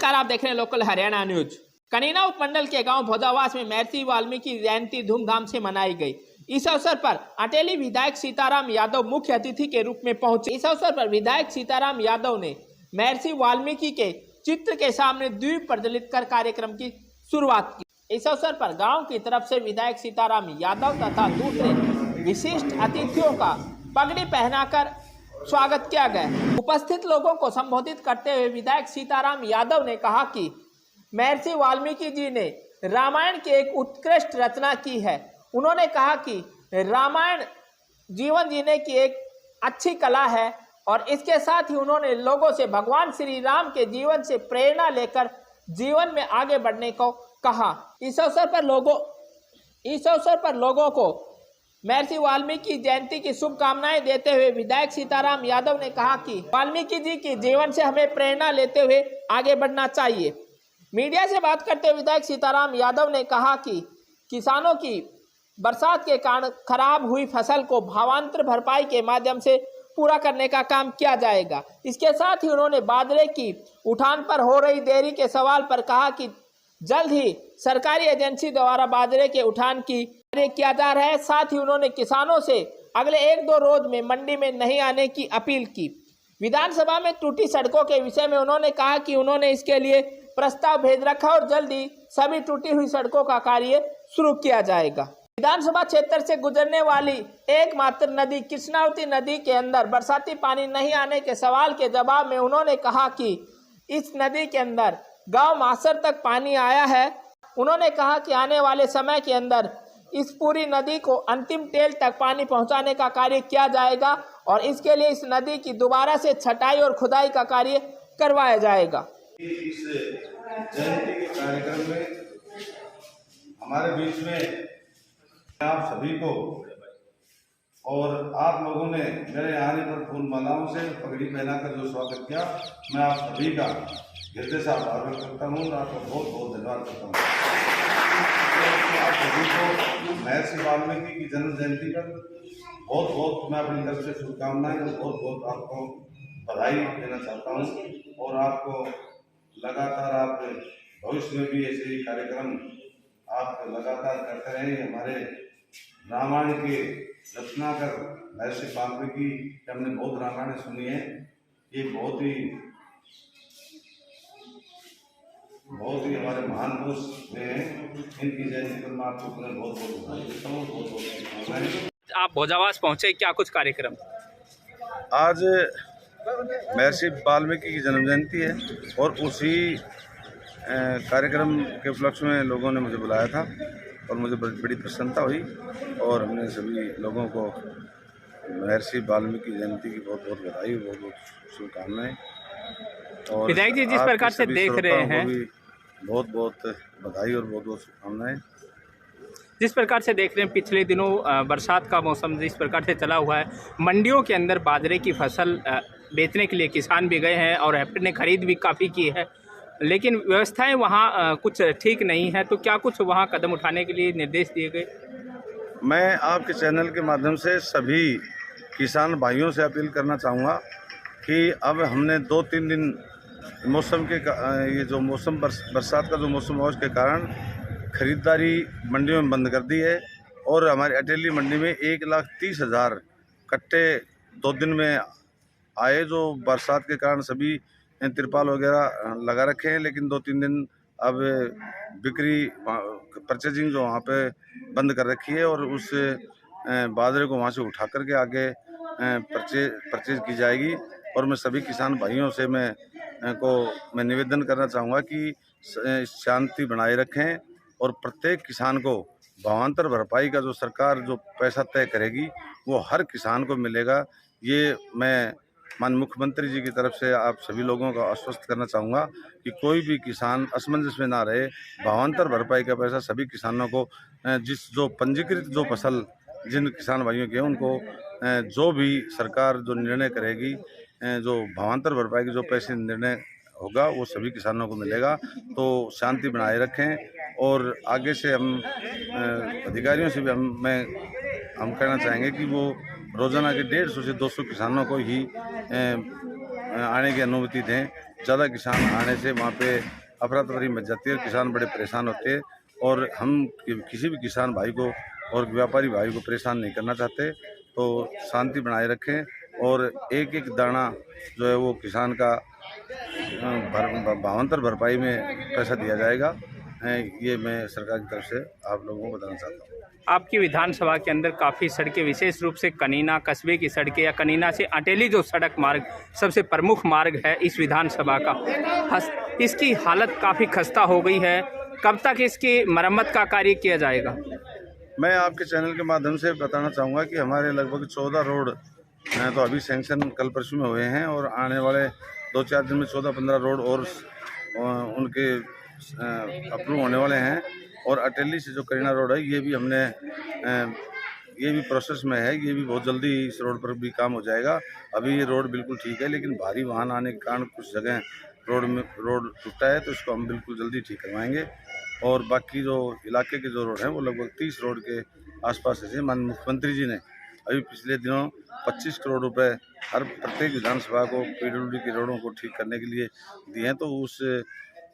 नमस्कार, आप देख रहे हैं लोकल हरियाणा न्यूज। कनीना उपमंडल के गांव भोजावास में महर्षि वाल्मीकि जयंती धूमधाम से मनाई गई। इस अवसर पर अटेली विधायक सीताराम यादव मुख्य अतिथि के रूप में पहुंचे। इस अवसर पर विधायक सीताराम यादव ने महर्षि वाल्मीकि के चित्र के सामने द्वीप प्रज्वलित कर कार्यक्रम की शुरुआत की। इस अवसर पर गाँव की तरफ से विधायक सीताराम यादव तथा दूसरे विशिष्ट अतिथियों का पगड़ी पहनाकर स्वागत किया गया। उपस्थित लोगों को संबोधित करते हुए विधायक सीताराम यादव ने कहा कि महर्षि वाल्मीकि जी ने रामायण की एक उत्कृष्ट रचना की है। उन्होंने कहा कि रामायण जीवन जीने की एक अच्छी कला है और इसके साथ ही उन्होंने लोगों से भगवान श्री राम के जीवन से प्रेरणा लेकर जीवन में आगे बढ़ने को कहा। इस अवसर पर लोगों को महर्षि वाल्मीकि जयंती की शुभकामनाएं देते हुए विधायक सीताराम यादव ने कहा कि वाल्मीकि जी के जीवन से हमें प्रेरणा लेते हुए आगे बढ़ना चाहिए। मीडिया से बात करते हुए विधायक सीताराम यादव ने कहा कि किसानों की बरसात के कारण खराब हुई फसल को भावांतर भरपाई के माध्यम से पूरा करने का काम किया जाएगा। इसके साथ ही उन्होंने बाजरे की उठान पर हो रही देरी के सवाल पर कहा कि जल्द ही सरकारी एजेंसी द्वारा बाजरे के उठान की कार्य किया जा रहा है। साथ ही उन्होंने किसानों से अगले 1-2 रोज में मंडी में नहीं आने की अपील की। विधानसभा में टूटी सड़कों के विषय में उन्होंने कहा कि उन्होंने इसके लिए प्रस्ताव भेज रखा और जल्द ही सभी टूटी हुई सड़कों का कार्य शुरू किया जाएगा। विधानसभा क्षेत्र से गुजरने वाली एकमात्र नदी कृष्णावती नदी के अंदर बरसाती पानी नहीं आने के सवाल के जवाब में उन्होंने कहा कि इस नदी के अंदर गांव मासर तक पानी आया है। उन्होंने कहा कि आने वाले समय के अंदर इस पूरी नदी को अंतिम टेल तक पानी पहुंचाने का कार्य किया जाएगा और इसके लिए इस नदी की दोबारा से छटाई और खुदाई का कार्य करवाया जाएगा। इस जयंती के कार्यक्रम में हमारे बीच में आप सभी को और आप लोगों ने मेरे आने पर फूल मालाओं से पगड़ी पहनाकर जो स्वागत किया, मैं आप सभी का हृदय से आभार व्यक्त करता हूँ और आपको बहुत बहुत धन्यवाद करता हूँ। आप सभी को महर्षि वाल्मीकि की जन्म जयंती पर बहुत बहुत मैं अपनी तरफ से शुभकामनाएं और बहुत बहुत आपको बधाई देना चाहता हूँ और आपको लगातार आप भविष्य में भी ऐसे ही कार्यक्रम आप लगातार करते रहें। हमारे रामायण के रचनाकार महर्षि वाल्मीकि की हमने बहुत रामायण सुनी है। ये बहुत ही हमारे महान पुरुष हैं। इनकी जयंती पर मैं आपको बहुत बहुत बधाई देता हूँ, बहुत बहुत शुभकामनाएं। आप भोजावास पहुंचे, क्या कुछ कार्यक्रम? आज महर्षि वाल्मीकि की जन्म जयंती है और उसी कार्यक्रम के उपलक्ष्य में लोगों ने मुझे बुलाया था और मुझे बड़ी प्रसन्नता हुई और हमने सभी लोगों को महर्षि वाल्मीकि जयंती की बहुत बहुत बधाई, बहुत बहुत शुभकामनाएं। और विधायक जी जिस प्रकार से देख रहे हैं, बहुत बहुत बधाई और बहुत बहुत शुभकामनाएं। जिस प्रकार से देख रहे हैं पिछले दिनों बरसात का मौसम जिस प्रकार से चला हुआ है, मंडियों के अंदर बाजरे की फसल बेचने के लिए किसान भी गए हैं और हैप्टर ने खरीद भी काफ़ी की है, लेकिन व्यवस्थाएं वहां कुछ ठीक नहीं है। तो क्या कुछ वहां कदम उठाने के लिए निर्देश दिए गए? मैं आपके चैनल के माध्यम से सभी किसान भाइयों से अपील करना चाहूँगा कि अब हमने 2-3 दिन मौसम के ये जो मौसम बरसात का जो मौसम है उसके कारण खरीदारी मंडियों में बंद कर दी है और हमारी अटेली मंडी में 1,30,000 कट्टे 2 दिन में आए, जो बरसात के कारण सभी तिरपाल वगैरह लगा रखे हैं, लेकिन 2-3 दिन अब बिक्री परचेजिंग जो वहाँ पे बंद कर रखी है और उस बाजरे को वहाँ से उठा करके आगे परचेज की जाएगी। और मैं सभी किसान भाइयों से मैं निवेदन करना चाहूँगा कि शांति बनाए रखें और प्रत्येक किसान को भावांतर भरपाई का जो सरकार जो पैसा तय करेगी वो हर किसान को मिलेगा। ये मैं माननीय मुख्यमंत्री जी की तरफ से आप सभी लोगों को आश्वस्त करना चाहूँगा कि कोई भी किसान असमंजस में ना रहे। भावांतर भरपाई का पैसा सभी किसानों को जो पंजीकृत जो फसल जिन किसान भाइयों के उनको जो भी सरकार जो निर्णय करेगी, जो भावांतर भरपाई की जो पैसे निर्णय होगा वो सभी किसानों को मिलेगा। तो शांति बनाए रखें और आगे से हम अधिकारियों से भी हम कहना चाहेंगे कि वो रोजाना के 150 से 200 किसानों को ही आने की अनुमति दें ज़्यादा किसान आने से वहाँ पे अफरा तफरी मच जाती है और किसान बड़े परेशान होते हैं। और हम किसी भी किसान भाई को और व्यापारी भाई को परेशान नहीं करना चाहते, तो शांति बनाए रखें और एक एक दाना जो है वो किसान का भावांतर भरपाई में पैसा दिया जाएगा। ये मैं सरकार की तरफ से आप लोगों को बताना चाहता हूँ। आपकी विधानसभा के अंदर काफ़ी सड़कें, विशेष रूप से कनीना कस्बे की सड़कें या कनीना से अटेली जो सड़क मार्ग सबसे प्रमुख मार्ग है इस विधानसभा का, इसकी हालत काफ़ी खस्ता हो गई है। कब तक इसकी मरम्मत का कार्य किया जाएगा? मैं आपके चैनल के माध्यम से बताना चाहूँगा कि हमारे लगभग 14 रोड तो अभी सैंक्शन कल परसों में हुए हैं और आने वाले 2-4 दिन में 14-15 रोड और उनके अप्रूव होने वाले हैं। और अटेली से जो करीना रोड है ये भी हमने ये भी प्रोसेस में है, ये भी बहुत जल्दी इस रोड पर भी काम हो जाएगा। अभी ये रोड बिल्कुल ठीक है, लेकिन भारी वाहन आने के कारण कुछ जगह रोड टूटा है, तो इसको हम बिल्कुल जल्दी ठीक करवाएंगे। और बाकी जो इलाके के जो रोड हैं वो लगभग 30 रोड के आसपास है। माननीय मुख्यमंत्री जी ने अभी पिछले दिनों 25 करोड़ रुपए हर प्रत्येक विधानसभा को पीडब्ल्यूडी की रोडों को ठीक करने के लिए दिए हैं। तो उस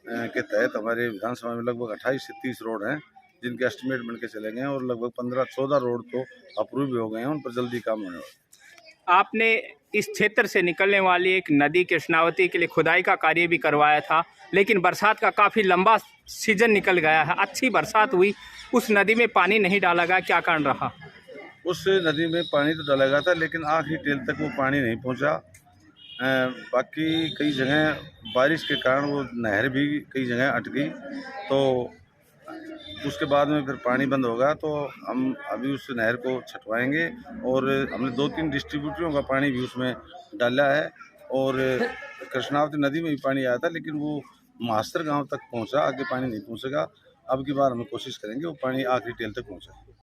के तहत हमारे विधानसभा में लगभग 28 से 30 रोड हैं जिनके एस्टिमेट बन के चले गए हैं और लगभग 15-14 रोड तो अप्रूव भी हो गए हैं, उन पर जल्दी काम होने वाला है। आपने इस क्षेत्र से निकलने वाली एक नदी कृष्णावती के लिए खुदाई का कार्य भी करवाया था, लेकिन बरसात का काफ़ी लंबा सीजन निकल गया है, अच्छी बरसात हुई, उस नदी में पानी नहीं डाला गया, क्या कारण रहा? उस नदी में पानी तो डाला गया था, लेकिन आखिरी टेल तक वो पानी नहीं पहुंचा। बाकी कई जगह बारिश के कारण वो नहर भी कई जगह अट गई, तो उसके बाद में फिर पानी बंद होगा। तो हम अभी उस नहर को छटवाएंगे और हमने 2-3 डिस्ट्रीब्यूटरों का पानी भी उसमें डाला है। और कृष्णावती नदी में भी पानी आया था, लेकिन वो मास्टर गांव तक पहुंचा, आगे पानी नहीं पहुंचेगा। अब की बार हम कोशिश करेंगे वो पानी आखिरी टेल तक पहुंचे।